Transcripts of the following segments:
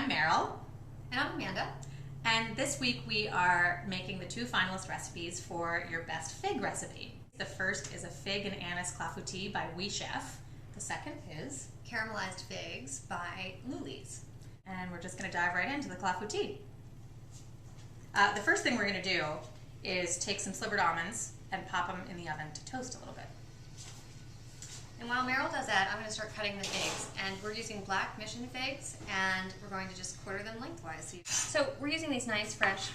I'm Merrill. And I'm Amanda. And this week we are making the 2 finalist recipes for your best fig recipe. The first is a Fig and Anise Clafoutis by We Chef. The second is Caramelized Figs by Lily's. And we're just going to dive right into the clafoutis. The first thing we're going to do is take some slivered almonds and pop them in the oven to toast a little bit. And while Merrill does that, I'm going to start cutting the figs. And we're using black mission figs, and we're going to just quarter them lengthwise. So we're using these nice, fresh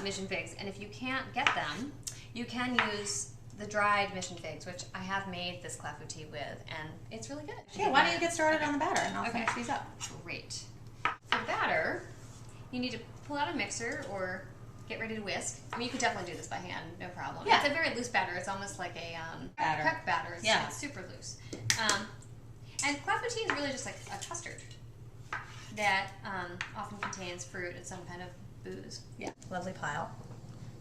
mission figs, and if you can't get them, you can use the dried mission figs, which I have made this clafoutis with, and it's really good. Yeah, why don't you get started on the batter, and I'll finish these up. Great. For batter, you need to pull out a mixer or get ready to whisk. I mean, you could definitely do this by hand, no problem. Yeah. It's a very loose batter. It's almost like a crepe batter. It's super loose. And clafoutis is really just like a custard that often contains fruit and some kind of booze. Yeah, lovely pile.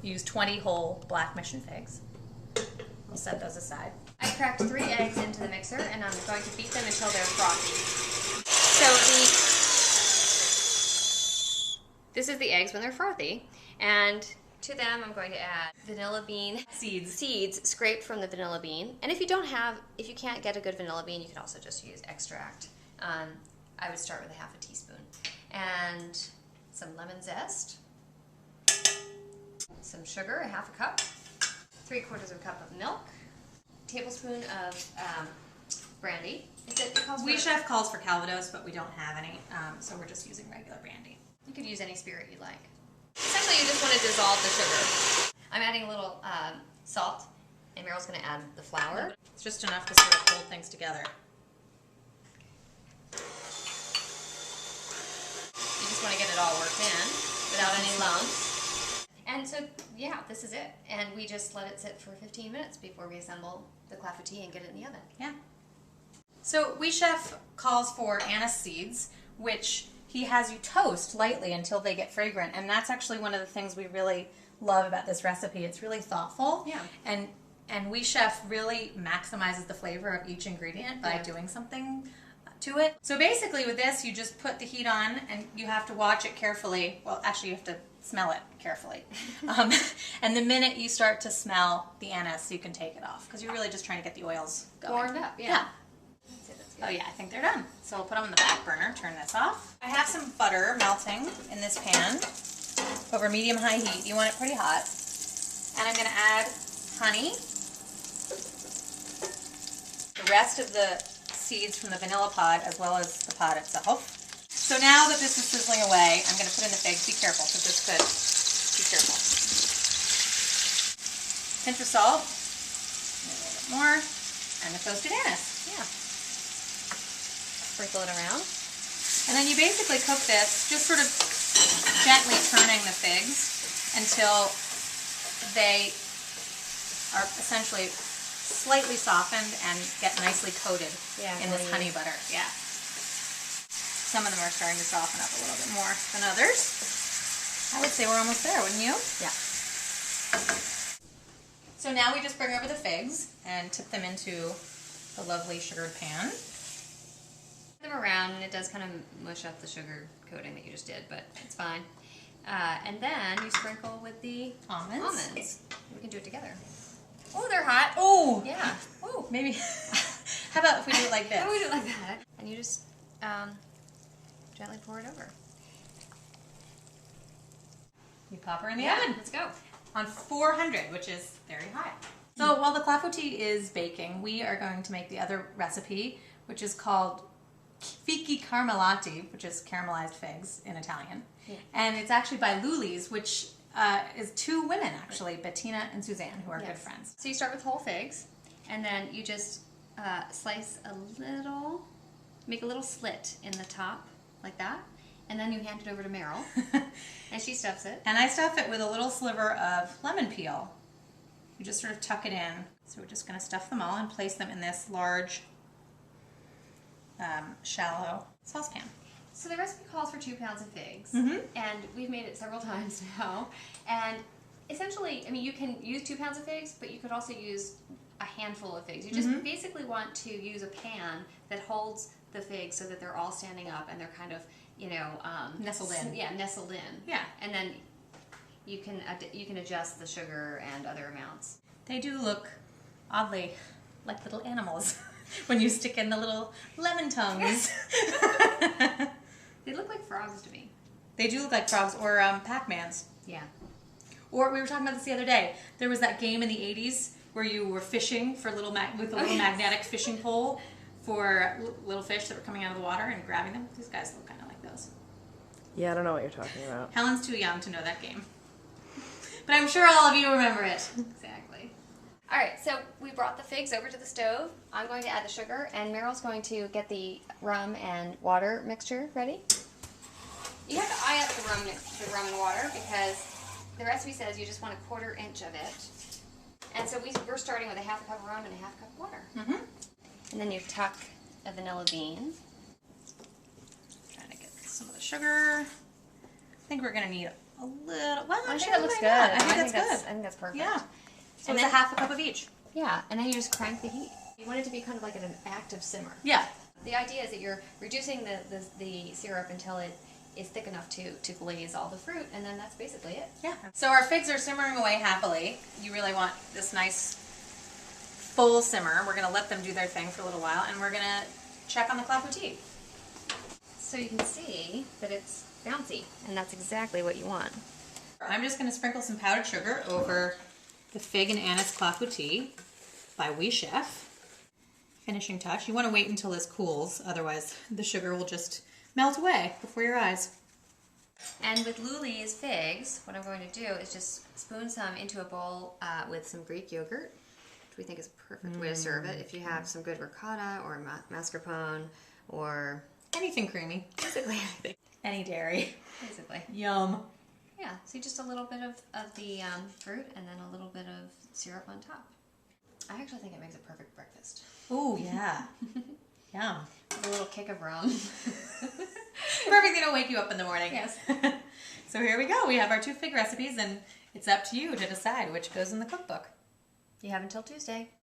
Use 20 whole black mission figs. We'll set those aside. I cracked 3 eggs into the mixer, and I'm going to beat them until they're frothy. This is the eggs when they're frothy, and to them I'm going to add vanilla bean seeds scraped from the vanilla bean. And if you can't get a good vanilla bean, you can also just use extract. I would start with a half a teaspoon. And some lemon zest, some sugar, a half a cup, 3/4 of a cup of milk, a tablespoon of brandy. We Chef calls for Calvados, but we don't have any, so we're just using regular brandy. You could use any spirit you like. Essentially, you just want to dissolve the sugar. I'm adding a little salt, and Merrill's going to add the flour. It's just enough to sort of hold things together. You just want to get it all worked in without any lumps. And so, yeah, this is it. And we just let it sit for 15 minutes before we assemble the clafoutis and get it in the oven. Yeah. So We Chef calls for anise seeds, which he has you toast lightly until they get fragrant, and that's actually one of the things we really love about this recipe. It's really thoughtful. Yeah. And We Chef really maximizes the flavor of each ingredient by doing something to it. So basically with this, you just put the heat on, and you have to watch it carefully. Well, actually you have to smell it carefully. And the minute you start to smell the anise, you can take it off, because you're really just trying to get the oils going. Warmed up, yeah. Oh yeah, I think they're done. So we'll put them on the back burner, turn this off. I have some butter melting in this pan over medium-high heat. You want it pretty hot. And I'm going to add honey, the rest of the seeds from the vanilla pod, as well as the pod itself. So now that this is sizzling away, I'm going to put in the figs. Be careful, because this could, be careful. Pinch of salt, a little bit more, and the toasted anise. Yeah. Sprinkle it around. And then you basically cook this, just sort of gently turning the figs until they are essentially slightly softened and get nicely coated in this honey butter. Yeah. Some of them are starting to soften up a little bit more than others. I would say we're almost there, wouldn't you? Yeah. So now we just bring over the figs and tip them into the lovely sugared pan. Them around, and it does kind of mush up the sugar coating that you just did, but it's fine. And then you sprinkle with the almonds. We can do it together. Oh, they're hot. Oh! Yeah. Oh. Maybe. How about if we do it like this? How do we do it like that? And you just gently pour it over. You pop her in the oven. Let's go. On 400, which is very high. So while the clafoutis is baking, we are going to make the other recipe, which is called Fichi Caramellati, which is caramelized figs in Italian. Yeah. And it's actually by Lily's, which is 2 women, actually, Bettina and Suzanne, who are good friends. So you start with whole figs, and then you just slice a little, make a little slit in the top, like that, and then you hand it over to Merrill, and she stuffs it. And I stuff it with a little sliver of lemon peel. You just sort of tuck it in. So we're just going to stuff them all and place them in this large, shallow saucepan. So the recipe calls for 2 pounds of figs, Mm-hmm. and we've made it several times now. And essentially, I mean, you can use 2 pounds of figs, but you could also use a handful of figs. You just basically want to use a pan that holds the figs so that they're all standing up and they're kind of you know, nestled in. Yeah, nestled in. Yeah. And then you can adjust the sugar and other amounts. They do look oddly like little animals when you stick in the little lemon tongues. They look like frogs to me. They do look like frogs or Pac-Mans. Yeah. Or we were talking about this the other day. There was that game in the 80s where you were fishing for with a little magnetic fishing pole for little fish that were coming out of the water and grabbing them. These guys look kind of like those. Yeah, I don't know what you're talking about. Helen's too young to know that game. But I'm sure all of you remember it. Exactly. All right, so we brought the figs over to the stove. I'm going to add the sugar, and Merrill's going to get the rum and water mixture ready. You have to eye up the rum and water because the recipe says you just want a 1/4 inch of it. And so we're starting with a 1/2 cup of rum and a 1/2 cup of water. Mm-hmm. And then you tuck a vanilla bean. Trying to get some of the sugar. I think we're going to need a little. Well, I actually, think that looks good. I think that's good. I think that's perfect. Yeah. So And it's then- a 1/2 cup of each. Yeah, and then you just crank the heat. You want it to be kind of like at an active simmer. Yeah. The idea is that you're reducing the syrup until it is thick enough to glaze all the fruit, and then that's basically it. Yeah. So our figs are simmering away happily. You really want this nice full simmer. We're going to let them do their thing for a little while, and we're going to check on the clafoutie. So you can see that it's bouncy, and that's exactly what you want. I'm just going to sprinkle some powdered sugar over the Fig and Anise Clafoutis by Wee Chef. Finishing touch. You want to wait until this cools, otherwise the sugar will just melt away before your eyes. And with Luli's figs, what I'm going to do is just spoon some into a bowl with some Greek yogurt, which we think is a perfect way to serve it. If you have some good ricotta or mascarpone or Anything creamy. basically anything. Any dairy. Basically. Yum. Yeah, so just a little bit of the fruit and then a little bit of syrup on top. I actually think it makes a perfect breakfast. Ooh, yeah. Yum. With a little kick of rum. Perfect thing to wake you up in the morning. Yes. So here we go. We have our 2 fig recipes, and it's up to you to decide which goes in the cookbook. You have until Tuesday.